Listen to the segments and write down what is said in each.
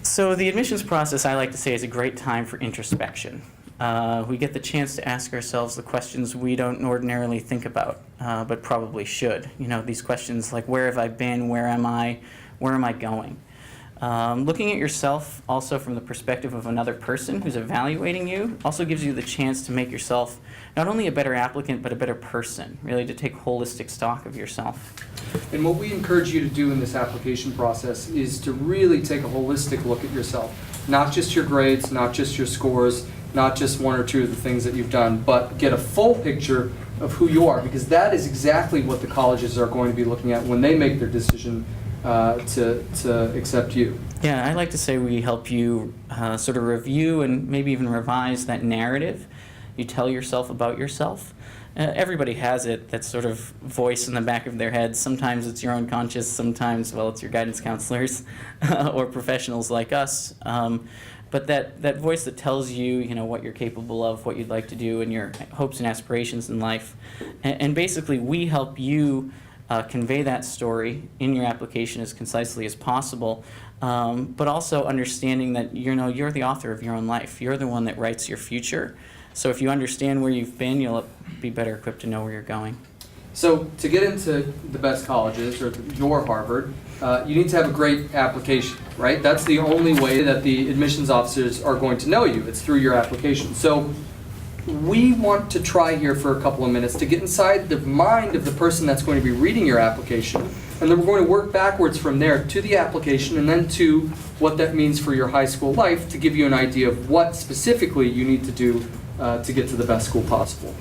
So the admissions process, I like to say, is a great time for introspection. We get the chance to ask ourselves the questions we don't ordinarily think about, but probably should. You know, these questions like, where have I been, where am I going? Looking at yourself also from the perspective of another person who's evaluating you also gives you the chance to make yourself not only a better applicant, but a better person, really to take holistic stock of yourself. And what we encourage you to do in this application process is to really take a holistic look at yourself. Not just your grades, not just your scores, not just one or two of the things that you've done, but get a full picture of who you are, because that is exactly what the colleges are going to be looking at when they make their decision to accept you. Yeah, I like to say we help you sort of review and maybe even revise that narrative you tell yourself about yourself. Everybody has it, that sort of voice in the back of their head. Sometimes it's your own conscious, sometimes, well, it's your guidance counselors or professionals like us. But that voice that tells you, you know, what you're capable of, what you'd like to do, and your hopes and aspirations in life. And basically, we help you convey that story in your application as concisely as possible, but also understanding that, you know, you're the author of your own life. You're the one that writes your future. So if you understand where you've been, you'll be better equipped to know where you're going. So to get into the best colleges, or your Harvard, you need to have a great application, right? That's the only way that the admissions officers are going to know you. It's through your application. So we want to try here for a couple of minutes to get inside the mind of the person that's going to be reading your application, and then we're going to work backwards from there to the application and then to what that means for your high school life to give you an idea of what specifically you need to do to get to the best school possible.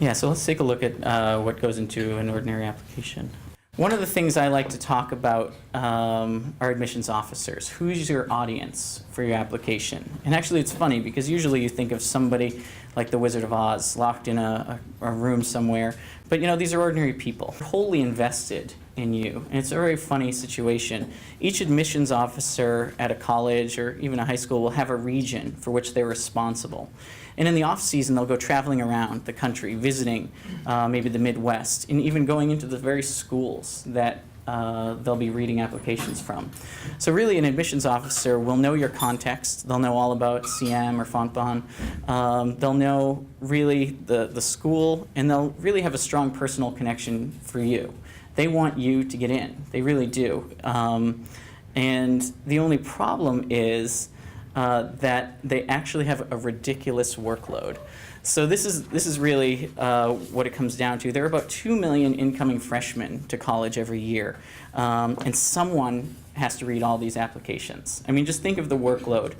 Yeah, so let's take a look at what goes into an ordinary application. One of the things I like to talk about are admissions officers. Who's your audience for your application? And actually it's funny because usually you think of somebody like the Wizard of Oz locked in a room somewhere. But you know, these are ordinary people, wholly invested in you. And it's a very funny situation. Each admissions officer at a college or even a high school will have a region for which they're responsible. And in the off season, they'll go traveling around the country, visiting maybe the Midwest, and even going into the very schools that they'll be reading applications from. So really, an admissions officer will know your context. They'll know all about CM or Fontbonne. They'll know really the school, and they'll really have a strong personal connection for you. They want you to get in. They really do. And the only problem is that they actually have a ridiculous workload. So this is really what it comes down to. There are about 2 million incoming freshmen to college every year, and someone has to read all these applications. I mean, just think of the workload.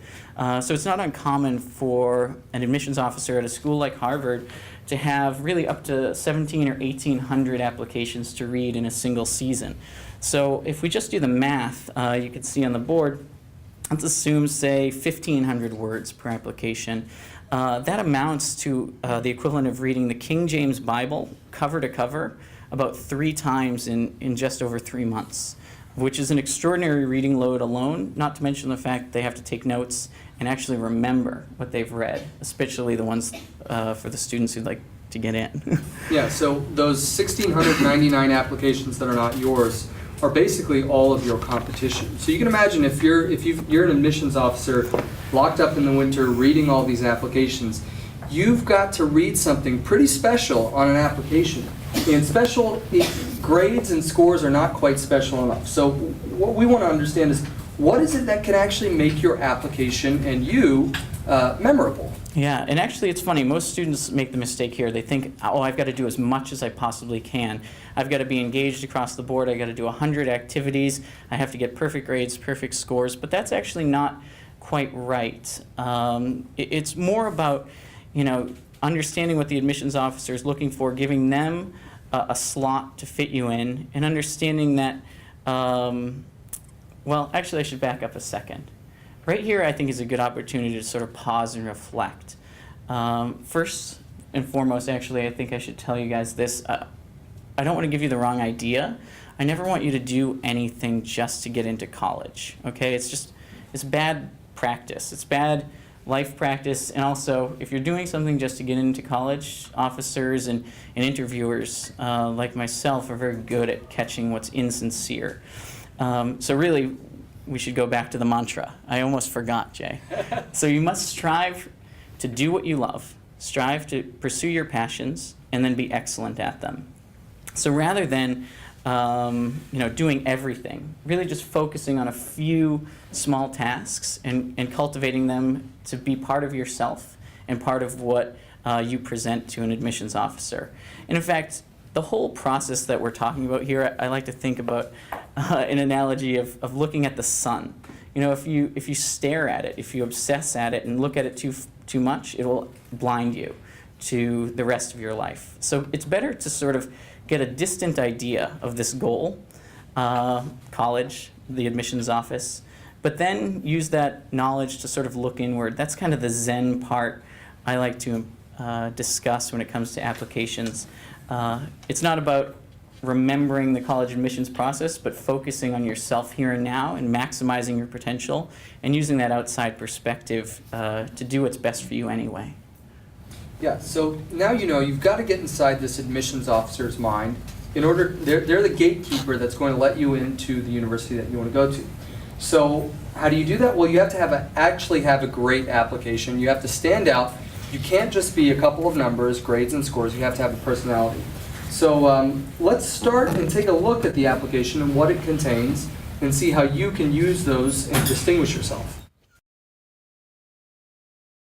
So it's not uncommon for an admissions officer at a school like Harvard to have really up to 1,700 or 1,800 applications to read in a single season. So if we just do the math, you can see on the board, let's assume, say, 1,500 words per application. That amounts to the equivalent of reading the King James Bible cover to cover about 3 times in just over 3 months, which is an extraordinary reading load alone, not to mention the fact they have to take notes and actually remember what they've read, especially the ones for the students who'd like to get in. Yeah, so those 1,699 applications that are not yours are basically all of your competition. So you can imagine if you're an admissions officer locked up in the winter reading all these applications, you've got to read something pretty special on an application. And special grades and scores are not quite special enough. So what we want to understand is, what is it that can actually make your application and you memorable? Yeah, and actually it's funny, most students make the mistake here. They think, oh, I've got to do as much as I possibly can. I've got to be engaged across the board. I've got to do 100 activities. I have to get perfect grades, perfect scores. But that's actually not quite right. It's more about, you know, understanding what the admissions officer is looking for, giving them a slot to fit you in, and understanding that, well, actually I should back up a second. Right here, I think, is a good opportunity to sort of pause and reflect. First and foremost, actually, I think I should tell you guys this. I don't want to give you the wrong idea. I never want you to do anything just to get into college, okay? It's bad practice. It's bad life practice. And also, if you're doing something just to get into college, officers and interviewers like myself are very good at catching what's insincere. So really, we should go back to the mantra. I almost forgot, Jay. So you must strive to do what you love, strive to pursue your passions, and then be excellent at them. So rather than doing everything, really just focusing on a few small tasks and cultivating them to be part of yourself and part of what you present to an admissions officer. And in fact, the whole process that we're talking about here, I like to think about an analogy of looking at the sun. You know, if you stare at it, if you obsess at it and look at it too much, it will blind you to the rest of your life. So it's better to sort of get a distant idea of this goal, college, the admissions office, but then use that knowledge to sort of look inward. That's kind of the Zen part I like to discuss when it comes to applications. It's not about remembering the college admissions process, but focusing on yourself here and now and maximizing your potential and using that outside perspective to do what's best for you anyway. Yeah, so now you know you've got to get inside this admissions officer's mind in order, they're the gatekeeper that's going to let you into the university that you want to go to. So how do you do that? Well, you have to actually have a great application. You have to stand out. You can't just be a couple of numbers, grades and scores. You have to have a personality. So let's start and take a look at the application and what it contains and see how you can use those and distinguish yourself.